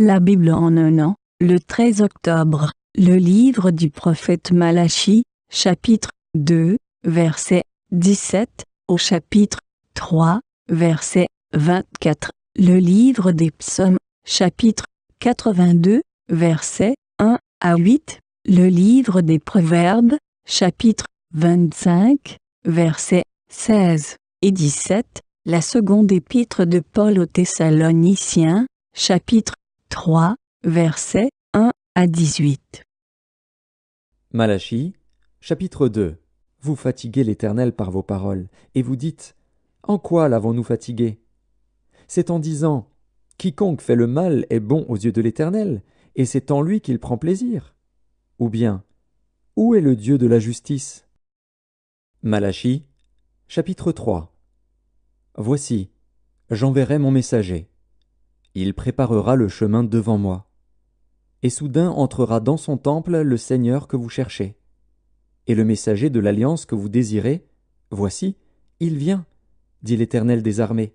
La Bible en un an, le 13 octobre, le livre du prophète Malachie, chapitre 2, verset 17, au chapitre 3, verset 24, le livre des psaumes, chapitre 82, versets 1 à 8, le livre des proverbes, chapitre 25, versets 16 et 17, la seconde épître de Paul aux Thessaloniciens, chapitre 3, versets 1 à 18. Malachie, chapitre 2. Vous fatiguez l'Éternel par vos paroles, et vous dites, « En quoi l'avons-nous fatigué ?» C'est en disant, « Quiconque fait le mal est bon aux yeux de l'Éternel, et c'est en lui qu'il prend plaisir. » Ou bien, « Où est le Dieu de la justice ?» Malachie, chapitre 3. Voici, j'enverrai mon messager. Il préparera le chemin devant moi. Et soudain entrera dans son temple le Seigneur que vous cherchez. Et le messager de l'alliance que vous désirez, voici, il vient, dit l'Éternel des armées.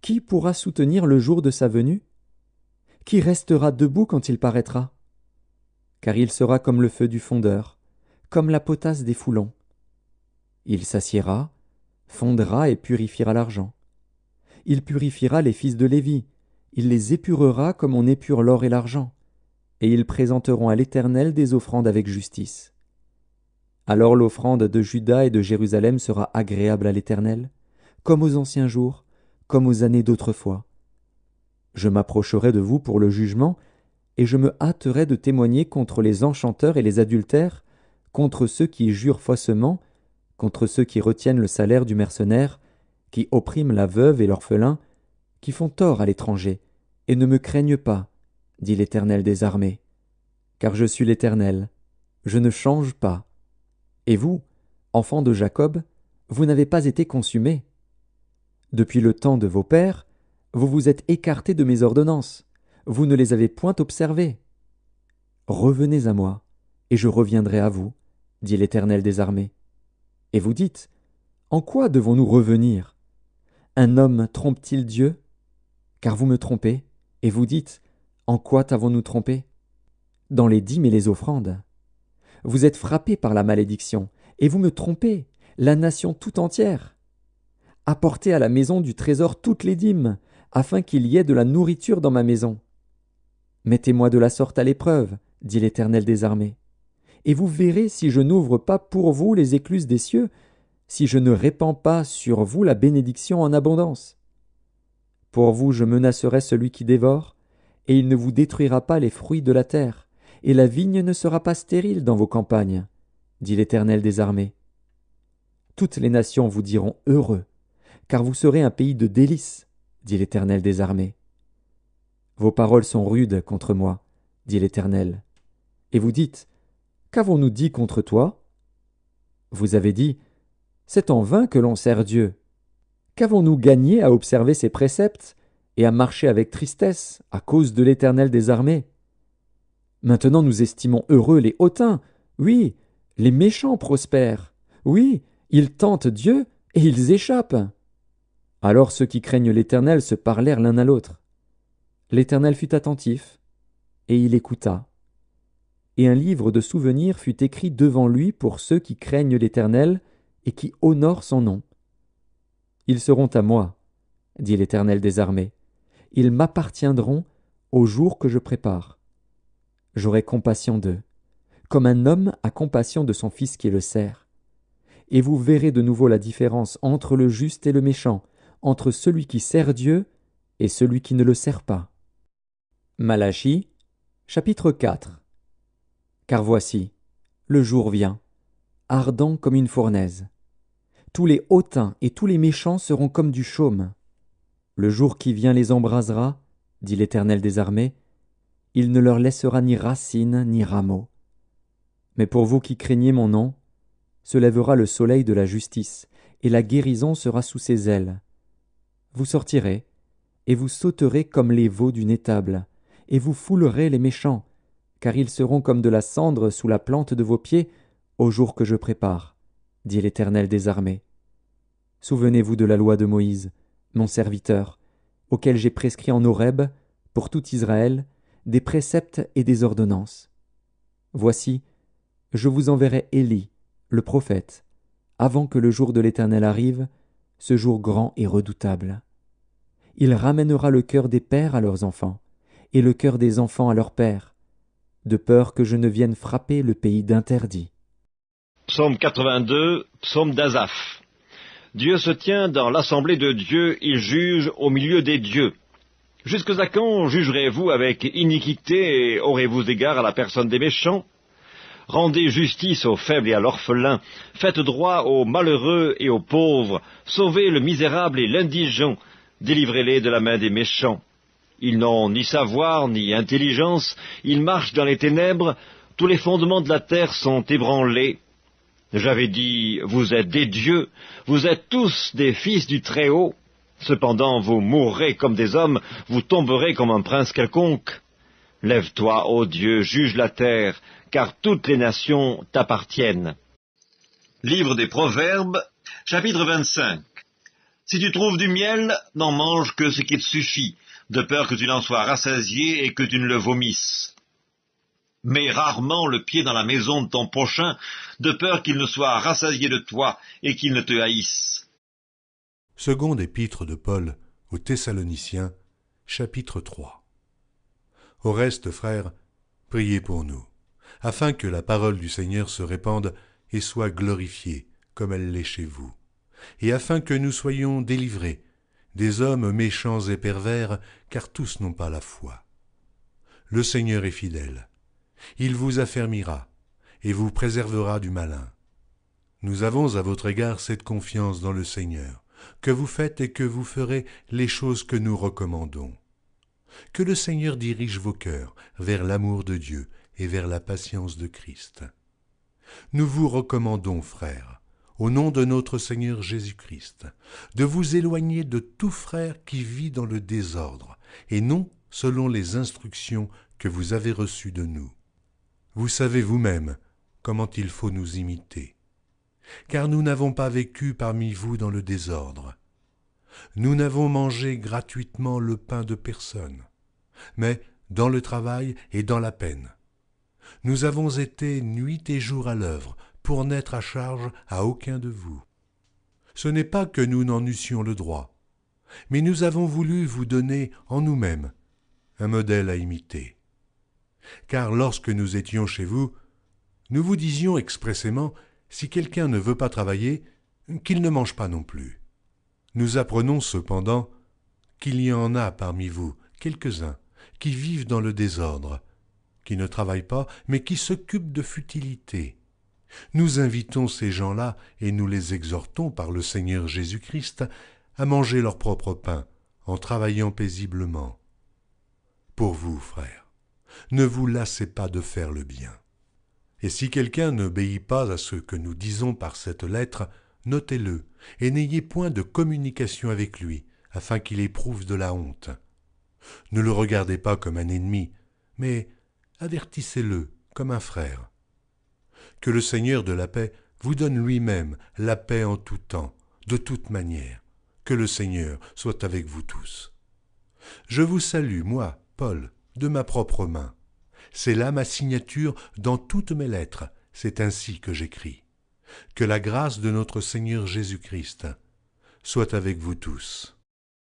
Qui pourra soutenir le jour de sa venue? Qui restera debout quand il paraîtra? Car il sera comme le feu du fondeur, comme la potasse des foulons. Il s'assiera, fondra et purifiera l'argent. Il purifiera les fils de Lévi, il les épurera comme on épure l'or et l'argent, et ils présenteront à l'Éternel des offrandes avec justice. Alors l'offrande de Juda et de Jérusalem sera agréable à l'Éternel, comme aux anciens jours, comme aux années d'autrefois. Je m'approcherai de vous pour le jugement, et je me hâterai de témoigner contre les enchanteurs et les adultères, contre ceux qui jurent faussement, contre ceux qui retiennent le salaire du mercenaire, qui oppriment la veuve et l'orphelin, qui font tort à l'étranger, et ne me craignent pas, dit l'Éternel des armées. Car je suis l'Éternel, je ne change pas. Et vous, enfants de Jacob, vous n'avez pas été consumés. Depuis le temps de vos pères, vous vous êtes écartés de mes ordonnances, vous ne les avez point observées. Revenez à moi, et je reviendrai à vous, dit l'Éternel des armées. Et vous dites, en quoi devons-nous revenir? Un homme trompe-t-il Dieu? Car vous me trompez, et vous dites, en quoi t'avons-nous trompé? Dans les dîmes et les offrandes. Vous êtes frappés par la malédiction, et vous me trompez, la nation tout entière. Apportez à la maison du trésor toutes les dîmes, afin qu'il y ait de la nourriture dans ma maison. Mettez-moi de la sorte à l'épreuve, dit l'Éternel des armées. Et vous verrez si je n'ouvre pas pour vous les écluses des cieux, si je ne répands pas sur vous la bénédiction en abondance. Pour vous je menacerai celui qui dévore, et il ne vous détruira pas les fruits de la terre, et la vigne ne sera pas stérile dans vos campagnes, dit l'Éternel des armées. Toutes les nations vous diront heureux, car vous serez un pays de délices, dit l'Éternel des armées. Vos paroles sont rudes contre moi, dit l'Éternel. Et vous dites, qu'avons-nous dit contre toi? Vous avez dit, c'est en vain que l'on sert Dieu. Qu'avons-nous gagné à observer ses préceptes et à marcher avec tristesse à cause de l'Éternel des armées? Maintenant nous estimons heureux les hautains, oui, les méchants prospèrent, oui, ils tentent Dieu et ils échappent. Alors ceux qui craignent l'Éternel se parlèrent l'un à l'autre. L'Éternel fut attentif, et il écouta. Et un livre de souvenirs fut écrit devant lui pour ceux qui craignent l'Éternel et qui honorent son nom. Ils seront à moi, dit l'Éternel des armées. Ils m'appartiendront au jour que je prépare. J'aurai compassion d'eux, comme un homme a compassion de son fils qui le sert. Et vous verrez de nouveau la différence entre le juste et le méchant, entre celui qui sert Dieu et celui qui ne le sert pas. Malachie, chapitre 4. Car voici, le jour vient, ardent comme une fournaise. Tous les hautains et tous les méchants seront comme du chaume. Le jour qui vient les embrasera, dit l'Éternel des armées. Il ne leur laissera ni racine ni rameaux. Mais pour vous qui craignez mon nom, se lèvera le soleil de la justice, et la guérison sera sous ses ailes. Vous sortirez, et vous sauterez comme les veaux d'une étable, et vous foulerez les méchants, car ils seront comme de la cendre sous la plante de vos pieds au jour que je prépare, dit l'Éternel des armées. Souvenez-vous de la loi de Moïse, mon serviteur, auquel j'ai prescrit en Horeb, pour tout Israël, des préceptes et des ordonnances. Voici, je vous enverrai Élie, le prophète, avant que le jour de l'Éternel arrive, ce jour grand et redoutable. Il ramènera le cœur des pères à leurs enfants, et le cœur des enfants à leurs pères, de peur que je ne vienne frapper le pays d'interdit. Psaume 82, psaume d'Asaph. Dieu se tient dans l'assemblée de Dieu, il juge au milieu des dieux. Jusqu'à quand jugerez-vous avec iniquité et aurez-vous égard à la personne des méchants? Rendez justice aux faibles et à l'orphelin, faites droit aux malheureux et aux pauvres, sauvez le misérable et l'indigent, délivrez-les de la main des méchants. Ils n'ont ni savoir ni intelligence, ils marchent dans les ténèbres, tous les fondements de la terre sont ébranlés. J'avais dit, vous êtes des dieux, vous êtes tous des fils du Très-Haut. Cependant, vous mourrez comme des hommes, vous tomberez comme un prince quelconque. Lève-toi, ô Dieu, juge la terre, car toutes les nations t'appartiennent. Livre des Proverbes, chapitre 25. Si tu trouves du miel, n'en mange que ce qui te suffit, de peur que tu n'en sois rassasié et que tu ne le vomisses. Mets rarement le pied dans la maison de ton prochain, de peur qu'il ne soit rassasié de toi et qu'il ne te haïsse. Seconde épître de Paul aux Thessaloniciens, chapitre 3. Au reste, frères, priez pour nous, afin que la parole du Seigneur se répande et soit glorifiée, comme elle l'est chez vous, et afin que nous soyons délivrés des hommes méchants et pervers, car tous n'ont pas la foi. Le Seigneur est fidèle. Il vous affermira et vous préservera du malin. Nous avons à votre égard cette confiance dans le Seigneur, que vous faites et que vous ferez les choses que nous recommandons. Que le Seigneur dirige vos cœurs vers l'amour de Dieu et vers la patience de Christ. Nous vous recommandons, frères, au nom de notre Seigneur Jésus-Christ, de vous éloigner de tout frère qui vit dans le désordre, et non selon les instructions que vous avez reçues de nous. Vous savez vous-même comment il faut nous imiter, car nous n'avons pas vécu parmi vous dans le désordre. Nous n'avons mangé gratuitement le pain de personne, mais dans le travail et dans la peine. Nous avons été nuit et jour à l'œuvre pour n'être à charge à aucun de vous. Ce n'est pas que nous n'en eussions le droit, mais nous avons voulu vous donner en nous-mêmes un modèle à imiter. Car lorsque nous étions chez vous, nous vous disions expressément, si quelqu'un ne veut pas travailler, qu'il ne mange pas non plus. Nous apprenons cependant qu'il y en a parmi vous quelques-uns qui vivent dans le désordre, qui ne travaillent pas, mais qui s'occupent de futilités. Nous invitons ces gens-là et nous les exhortons par le Seigneur Jésus-Christ à manger leur propre pain en travaillant paisiblement. Pour vous, frères, ne vous lassez pas de faire le bien. Et si quelqu'un n'obéit pas à ce que nous disons par cette lettre, notez-le, et n'ayez point de communication avec lui, afin qu'il éprouve de la honte. Ne le regardez pas comme un ennemi, mais avertissez-le comme un frère. Que le Seigneur de la paix vous donne lui-même la paix en tout temps, de toute manière. Que le Seigneur soit avec vous tous. Je vous salue, moi, Paul, de ma propre main. C'est là ma signature dans toutes mes lettres, c'est ainsi que j'écris. Que la grâce de notre Seigneur Jésus-Christ soit avec vous tous.